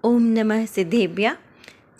ओम नमः सिद्धेभ्य।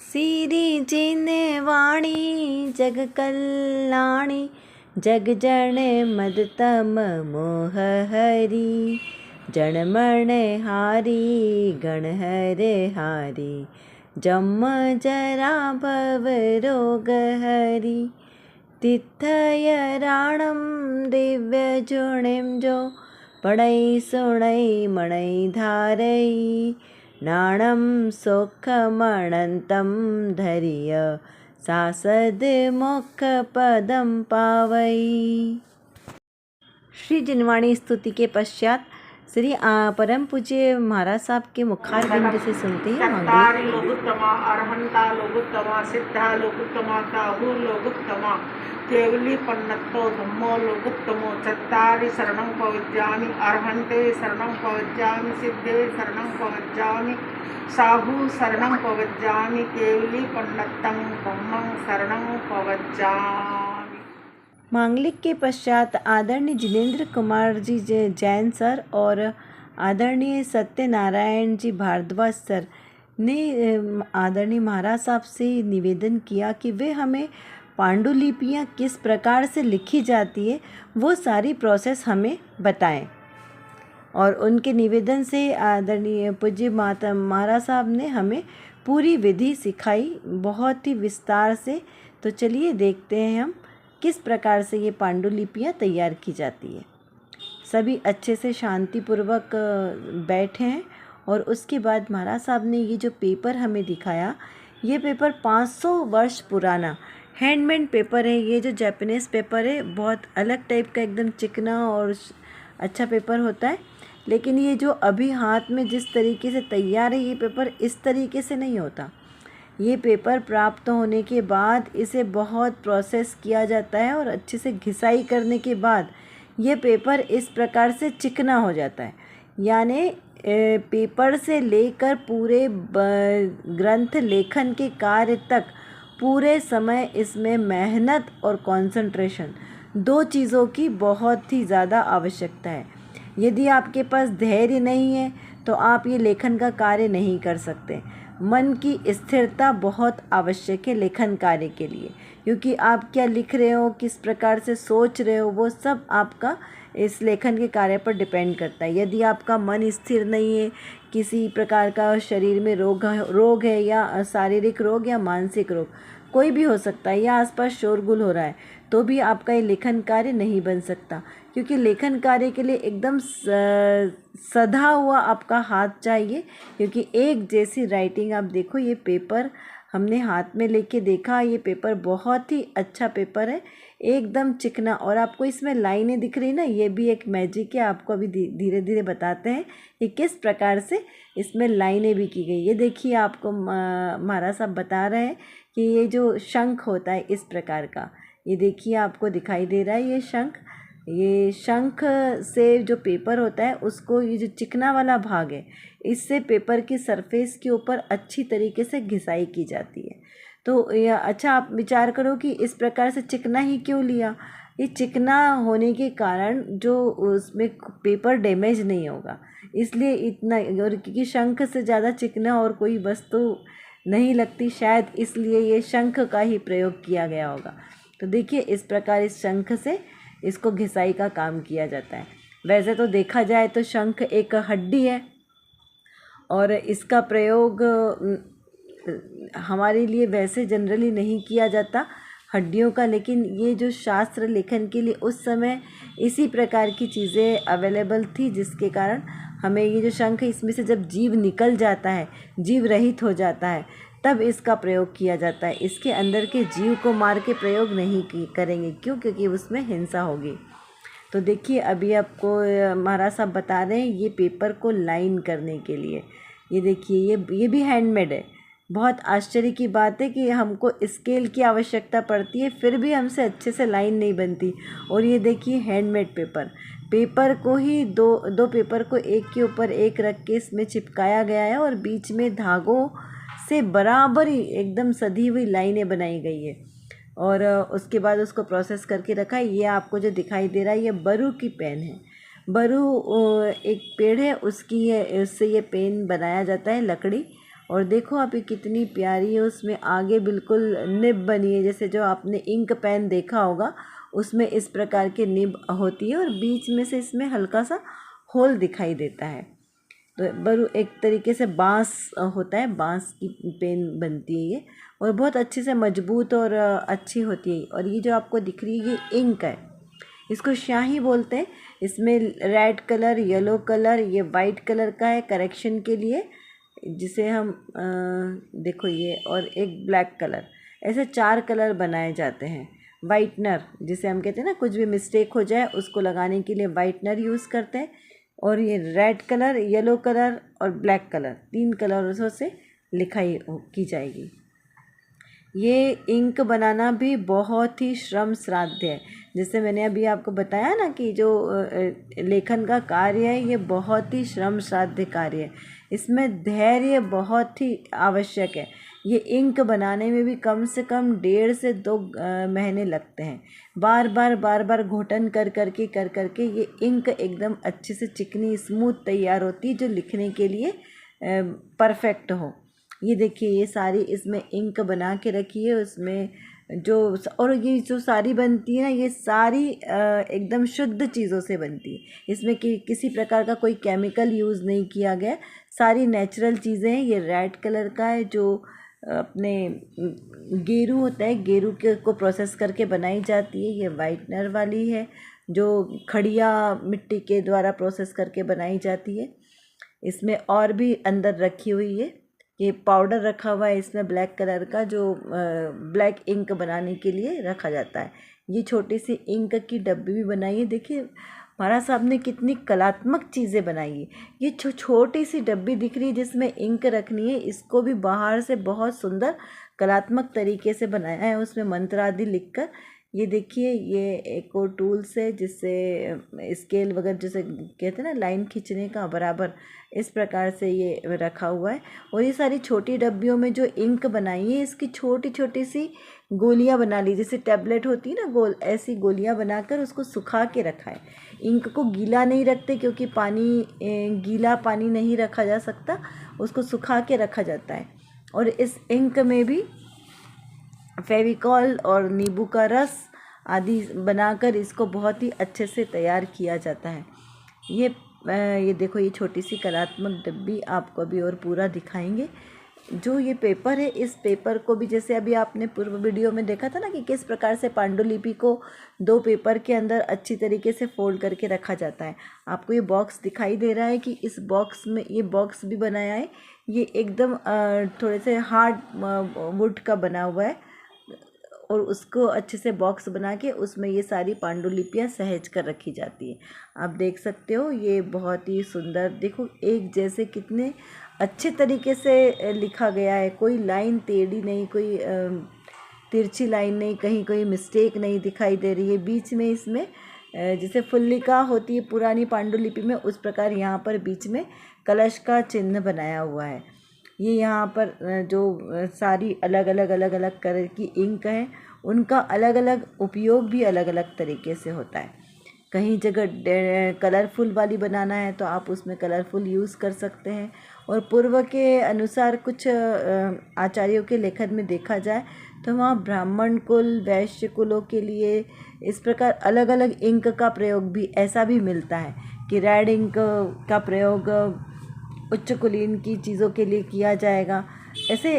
सीरी जिने वाणी जग कल्याणी, जग जन मदतम मोह हरि। जनमण हारी गण हरे हारी, जम जरा भव रोग हरि। तिथयराणं दिव्य जुणिं जो, पणै सुणै मणै धारई। नाणं सुखमणन्तं धैर्य, सासद मोक्ष पदम पावई। श्री जिनवाणी स्तुति के पश्चात श्री परम पूज्य महाराज साहब के मुखारविंद से सुनते हैं चत्तारि लोकुत्तमा अरहंता लोकुत्तमा सिद्धा लोकुत्तमा काहू लोकुत्तमा केवली पन्नत्तो धम्मो लोकुत्तमो। चत्तारि शरणं पवज्जामि अरहन्ते शरणं पवज्जामि सिद्धे शरणं पवज्जामि साहू शरणं पवज्जामि केवली पन्नत्तं धम्मं शरणं पवज्जामि। मांगलिक के पश्चात आदरणीय जिनेंद्र कुमार जी जैन सर और आदरणीय सत्यनारायण जी भारद्वाज सर ने आदरणीय महाराज साहब से निवेदन किया कि वे हमें पांडुलिपियाँ किस प्रकार से लिखी जाती है वो सारी प्रोसेस हमें बताएं। और उनके निवेदन से आदरणीय पूज्य माता महाराज साहब ने हमें पूरी विधि सिखाई बहुत ही विस्तार से। तो चलिए देखते हैं हम किस प्रकार से ये पांडुलिपियाँ तैयार की जाती है। सभी अच्छे से शांतिपूर्वक बैठे हैं और उसके बाद महाराज साहब ने ये जो पेपर हमें दिखाया, ये पेपर 500 वर्ष पुराना हैंडमेड पेपर है। ये जो जापानीज़ पेपर है बहुत अलग टाइप का, एकदम चिकना और अच्छा पेपर होता है। लेकिन ये जो अभी हाथ में जिस तरीके से तैयार है ये पेपर, इस तरीके से नहीं होता। ये पेपर प्राप्त होने के बाद इसे बहुत प्रोसेस किया जाता है और अच्छे से घिसाई करने के बाद ये पेपर इस प्रकार से चिकना हो जाता है। यानी पेपर से लेकर पूरे ग्रंथ लेखन के कार्य तक पूरे समय इसमें मेहनत और कंसंट्रेशन, दो चीज़ों की बहुत ही ज़्यादा आवश्यकता है। यदि आपके पास धैर्य नहीं है तो आप ये लेखन का कार्य नहीं कर सकते। मन की स्थिरता बहुत आवश्यक है लेखन कार्य के लिए, क्योंकि आप क्या लिख रहे हो, किस प्रकार से सोच रहे हो, वो सब आपका इस लेखन के कार्य पर डिपेंड करता है। यदि आपका मन स्थिर नहीं है, किसी प्रकार का शरीर में रोग है या शारीरिक रोग या मानसिक रोग कोई भी हो सकता है, या आसपास शोरगुल हो रहा है, तो भी आपका ये लेखन कार्य नहीं बन सकता। क्योंकि लेखन कार्य के लिए एकदम सधा हुआ आपका हाथ चाहिए। क्योंकि एक जैसी राइटिंग, आप देखो ये पेपर हमने हाथ में लेके देखा, ये पेपर बहुत ही अच्छा पेपर है, एकदम चिकना। और आपको इसमें लाइनें दिख रही ना, ये भी एक मैजिक है। आपको अभी धीरे धीरे बताते हैं कि किस प्रकार से इसमें लाइनें भी की गई। ये देखिए, आपको महाराज साहब बता रहे हैं कि ये जो शंख होता है इस प्रकार का, ये देखिए आपको दिखाई दे रहा है ये शंख से जो पेपर होता है उसको, ये जो चिकना वाला भाग है, इससे पेपर की सरफेस के ऊपर अच्छी तरीके से घिसाई की जाती है। तो यह अच्छा, आप विचार करो कि इस प्रकार से चिकना ही क्यों लिया। ये चिकना होने के कारण जो उसमें पेपर डैमेज नहीं होगा, इसलिए इतना। और क्योंकि शंख से ज़्यादा चिकना और कोई वस्तु नहीं लगती, शायद इसलिए ये शंख का ही प्रयोग किया गया होगा। तो देखिए इस प्रकार इस शंख से इसको घिसाई का काम किया जाता है। वैसे तो देखा जाए तो शंख एक हड्डी है और इसका प्रयोग हमारे लिए वैसे जनरली नहीं किया जाता हड्डियों का। लेकिन ये जो शास्त्र लेखन के लिए उस समय इसी प्रकार की चीज़ें अवेलेबल थी, जिसके कारण हमें ये जो शंख, इसमें से जब जीव निकल जाता है, जीव रहित हो जाता है, तब इसका प्रयोग किया जाता है। इसके अंदर के जीव को मार के प्रयोग नहीं करेंगे, क्यों? क्योंकि उसमें हिंसा होगी। तो देखिए अभी आपको महाराज साहब बता रहे हैं ये पेपर को लाइन करने के लिए। ये देखिए ये भी हैंडमेड है। बहुत आश्चर्य की बात है कि हमको स्केल की आवश्यकता पड़ती है, फिर भी हमसे अच्छे से लाइन नहीं बनती। और ये देखिए हैंडमेड पेपर को ही दो पेपर को एक के ऊपर एक रख के इसमें चिपकाया गया है और बीच में धागों से बराबर ही एकदम सधी हुई लाइनें बनाई गई है। और उसके बाद उसको प्रोसेस करके रखा है। ये आपको जो दिखाई दे रहा है ये बरू की पेन है। बरू एक पेड़ है, उसकी उससे ये पेन बनाया जाता है, लकड़ी। और देखो आप ये कितनी प्यारी है, उसमें आगे बिल्कुल निब बनी है, जैसे जो आपने इंक पेन देखा होगा उसमें इस प्रकार की निब होती है और बीच में से इसमें हल्का सा होल दिखाई देता है। तो बरू एक तरीके से बांस होता है, बांस की पेन बनती है ये, और बहुत अच्छे से मजबूत और अच्छी होती है। और ये जो आपको दिख रही है ये इंक है, इसको स्याही बोलते हैं। इसमें रेड कलर, येलो कलर, ये वाइट कलर का है करेक्शन के लिए, जिसे हम देखो ये, और एक ब्लैक कलर, ऐसे 4 कलर बनाए जाते हैं। वाइटनर जिसे हम कहते हैं ना, कुछ भी मिस्टेक हो जाए उसको लगाने के लिए वाइटनर यूज़ करते हैं। और ये रेड कलर, येलो कलर और ब्लैक कलर, 3 कलरों से लिखाई की जाएगी। ये इंक बनाना भी बहुत ही श्रम साध्य है। जैसे मैंने अभी आपको बताया ना कि जो लेखन का कार्य है ये बहुत ही श्रम साध्य कार्य है, इसमें धैर्य बहुत ही आवश्यक है। ये इंक बनाने में भी कम से कम 1.5 से 2 महीने लगते हैं। बार बार घोटन कर करके ये इंक एकदम अच्छे से चिकनी स्मूथ तैयार होती है, जो लिखने के लिए परफेक्ट हो। ये देखिए ये सारी इसमें इंक बना के रखी है, उसमें जो, और ये जो सारी बनती है ना, ये सारी एकदम शुद्ध चीज़ों से बनती है। इसमें किसी प्रकार का कोई केमिकल यूज़ नहीं किया गया, सारी नेचुरल चीज़ें हैं। ये रेड कलर का है, जो अपने गेरू होता है, गेरू के को प्रोसेस करके बनाई जाती है। ये वाइटनर वाली है, जो खड़िया मिट्टी के द्वारा प्रोसेस करके बनाई जाती है। इसमें और भी अंदर रखी हुई है, ये पाउडर रखा हुआ है इसमें ब्लैक कलर का, जो ब्लैक इंक बनाने के लिए रखा जाता है। ये छोटी सी इंक की डब्बी भी बनाई है। देखिए महाराज साहब ने कितनी कलात्मक चीज़ें बनाई है। ये छोटी सी डब्बी दिख रही है जिसमें इंक रखनी है, इसको भी बाहर से बहुत सुंदर कलात्मक तरीके से बनाया है, उसमें मंत्र आदि लिखकर। ये देखिए ये एक और टूल्स है जिससे स्केल वगैरह, जैसे कहते हैं ना लाइन खींचने का, बराबर इस प्रकार से ये रखा हुआ है। और ये सारी छोटी डब्बियों में जो इंक बनाई है, इसकी छोटी छोटी सी गोलियां बना ली, जैसे टैबलेट होती है ना गोल, ऐसी गोलियां बनाकर उसको सुखा के रखा है। इंक को गीला नहीं रखते क्योंकि गीला पानी नहीं रखा जा सकता, उसको सुखा के रखा जाता है। और इस इंक में भी फेविकॉल और नींबू का रस आदि बनाकर इसको बहुत ही अच्छे से तैयार किया जाता है। ये देखो ये छोटी सी कलात्मक डब्बी आपको अभी और पूरा दिखाएंगे। जो ये पेपर है, इस पेपर को भी जैसे अभी आपने पूर्व वीडियो में देखा था ना कि किस प्रकार से पांडुलिपि को 2 पेपर के अंदर अच्छी तरीके से फोल्ड करके रखा जाता है। आपको ये बॉक्स दिखाई दे रहा है कि इस बॉक्स में ये बॉक्स भी बनाया है, ये एकदम थोड़े से हार्ड वुड का बना हुआ है, और उसको अच्छे से बॉक्स बना के उसमें ये सारी पांडुलिपियाँ सहेज कर रखी जाती है। आप देख सकते हो ये बहुत ही सुंदर, देखो एक जैसे कितने अच्छे तरीके से लिखा गया है, कोई लाइन टेढ़ी नहीं, कोई तिरछी लाइन नहीं, कहीं कोई मिस्टेक नहीं दिखाई दे रही है। बीच में इसमें जैसे फुल्लिका होती है पुरानी पांडुलिपि में, उस प्रकार यहाँ पर बीच में कलश का चिन्ह बनाया हुआ है। ये यहाँ पर जो सारी अलग अलग कलर की इंक है, उनका अलग अलग उपयोग भी अलग अलग तरीके से होता है। कहीं जगह कलरफुल वाली बनाना है तो आप उसमें कलरफुल यूज़ कर सकते हैं। और पूर्व के अनुसार कुछ आचार्यों के लेखन में देखा जाए तो वहाँ ब्राह्मण कुल, वैश्य कुलों के लिए इस प्रकार अलग अलग इंक का प्रयोग भी ऐसा भी मिलता है कि रेड इंक का प्रयोग उच्च कुलीन की चीज़ों के लिए किया जाएगा। ऐसे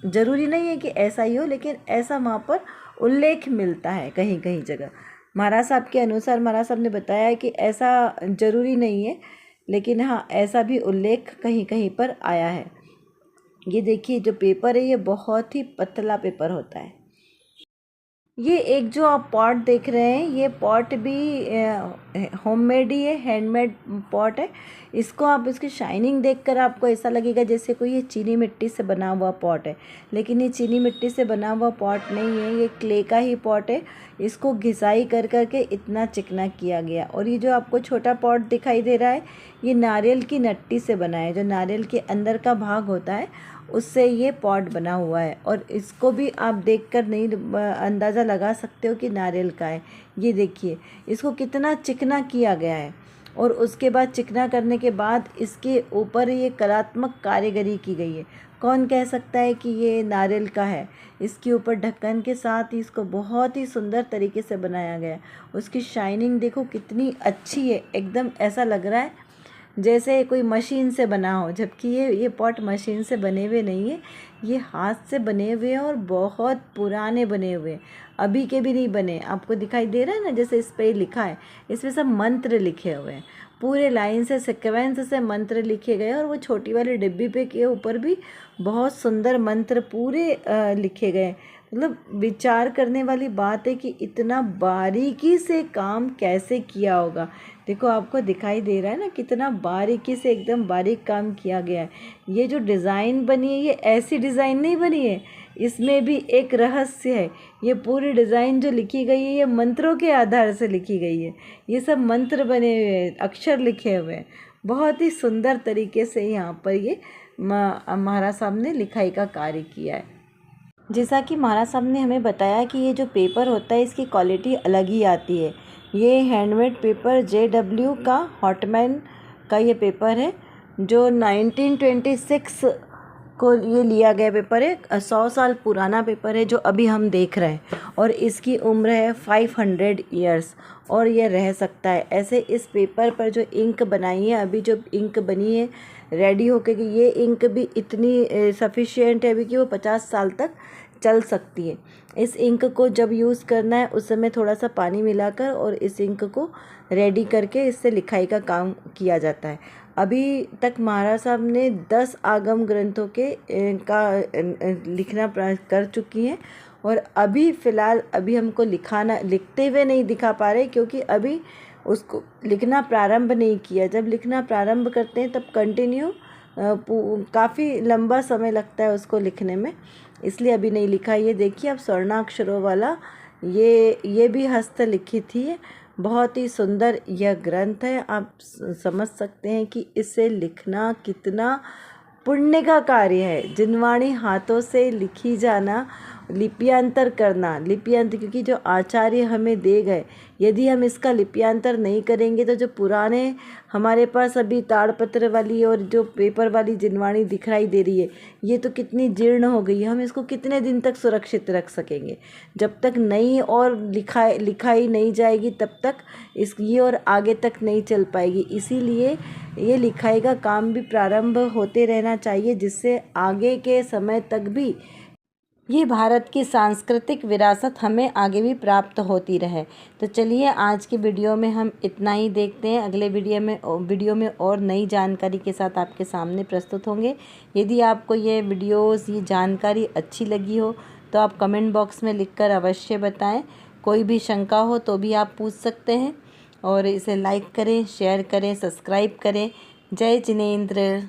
ज़रूरी नहीं है कि ऐसा ही हो, लेकिन ऐसा वहाँ पर उल्लेख मिलता है कहीं कहीं जगह। महाराज साहब के अनुसार महाराज साहब ने बताया है कि ऐसा ज़रूरी नहीं है, लेकिन हाँ ऐसा भी उल्लेख कहीं कहीं पर आया है। ये देखिए जो पेपर है ये बहुत ही पतला पेपर होता है। ये एक जो आप पॉट देख रहे हैं, ये पॉट भी होममेड ही है, हैंडमेड पॉट है। इसको आप इसकी शाइनिंग देखकर आपको ऐसा लगेगा जैसे कोई ये चीनी मिट्टी से बना हुआ पॉट है, लेकिन ये चीनी मिट्टी से बना हुआ पॉट नहीं है, ये क्ले का ही पॉट है। इसको घिसाई कर करके इतना चिकना किया गया। और ये जो आपको छोटा पॉट दिखाई दे रहा है, ये नारियल की नट्टी से बना है, जो नारियल के अंदर का भाग होता है उससे ये पॉट बना हुआ है। और इसको भी आप देखकर नहीं अंदाज़ा लगा सकते हो कि नारियल का है। ये देखिए इसको कितना चिकना किया गया है। और उसके बाद चिकना करने के बाद इसके ऊपर ये कलात्मक कारीगरी की गई है। कौन कह सकता है कि ये नारियल का है। इसके ऊपर ढक्कन के साथ ही इसको बहुत ही सुंदर तरीके से बनाया गया है। उसकी शाइनिंग देखो कितनी अच्छी है, एकदम ऐसा लग रहा है जैसे कोई मशीन से बना हो, जबकि ये पॉट मशीन से बने हुए नहीं है, ये हाथ से बने हुए हैं और बहुत पुराने बने हुए हैं, अभी के भी नहीं बने। आपको दिखाई दे रहा है ना, जैसे इस पे लिखा है, इसमें सब मंत्र लिखे हुए हैं, पूरे लाइन से सिक्वेंस से मंत्र लिखे गए। और वो छोटी वाली डिब्बी पे के ऊपर भी बहुत सुंदर मंत्र पूरे लिखे गए। मतलब विचार करने वाली बात है कि इतना बारीकी से काम कैसे किया होगा। देखो आपको दिखाई दे रहा है ना, कितना बारीकी से एकदम बारीक काम किया गया है। ये जो डिज़ाइन बनी है, ये ऐसी डिज़ाइन नहीं बनी है, इसमें भी एक रहस्य है। ये पूरी डिज़ाइन जो लिखी गई है, ये मंत्रों के आधार से लिखी गई है। ये सब मंत्र बने हुए हैं, अक्षर लिखे हुए हैं। बहुत ही सुंदर तरीके से यहाँ पर ये महाराज साहब ने लिखाई का कार्य किया है। जैसा कि महाराज साहब ने हमें बताया कि ये जो पेपर होता है, इसकी क्वालिटी अलग ही आती है। ये हैंडमेड पेपर JW का हॉटमैन का ये पेपर है, जो 1926 को ये लिया गया पेपर है। 100 साल पुराना पेपर है जो अभी हम देख रहे हैं, और इसकी उम्र है 500 ईयर्स, और ये रह सकता है ऐसे। इस पेपर पर जो इंक बनाई है, अभी जो इंक बनी है रेडी होके, कि ये इंक भी इतनी सफिशिएंट है अभी कि वो 50 साल तक चल सकती है। इस इंक को जब यूज़ करना है उस समय थोड़ा सा पानी मिलाकर और इस इंक को रेडी करके इससे लिखाई का काम किया जाता है। अभी तक महाराज साहब ने 10 आगम ग्रंथों के का लिखना कर चुकी हैं, और अभी फ़िलहाल अभी हमको लिखते हुए नहीं दिखा पा रहे, क्योंकि अभी उसको लिखना प्रारंभ नहीं किया। जब लिखना प्रारंभ करते हैं तब कंटिन्यू काफ़ी लंबा समय लगता है उसको लिखने में, इसलिए अभी नहीं लिखा। ये देखिए अब स्वर्णाक्षरों वाला ये भी हस्तलिखित ही है। बहुत ही सुंदर यह ग्रंथ है। आप समझ सकते हैं कि इसे लिखना कितना पुण्य का कार्य है। जिनवाणी हाथों से लिखी जाना, लिप्यांतर करना, क्योंकि जो आचार्य हमें दे गए, यदि हम इसका लिप्यांतर नहीं करेंगे तो जो पुराने हमारे पास अभी ताड़पत्र वाली और जो पेपर वाली जिनवाणी दिखाई दे रही है, ये तो कितनी जीर्ण हो गई है। हम इसको कितने दिन तक सुरक्षित रख सकेंगे? जब तक नई और लिखाई नहीं जाएगी तब तक ये और आगे तक नहीं चल पाएगी। इसीलिए ये लिखाई का काम भी प्रारंभ होते रहना चाहिए, जिससे आगे के समय तक भी ये भारत की सांस्कृतिक विरासत हमें आगे भी प्राप्त होती रहे। तो चलिए आज की वीडियो में हम इतना ही देखते हैं। अगले वीडियो में और नई जानकारी के साथ आपके सामने प्रस्तुत होंगे। यदि आपको ये जानकारी अच्छी लगी हो तो आप कमेंट बॉक्स में लिखकर अवश्य बताएं। कोई भी शंका हो तो भी आप पूछ सकते हैं, और इसे लाइक करें, शेयर करें, सब्सक्राइब करें। जय जिनेंद्र।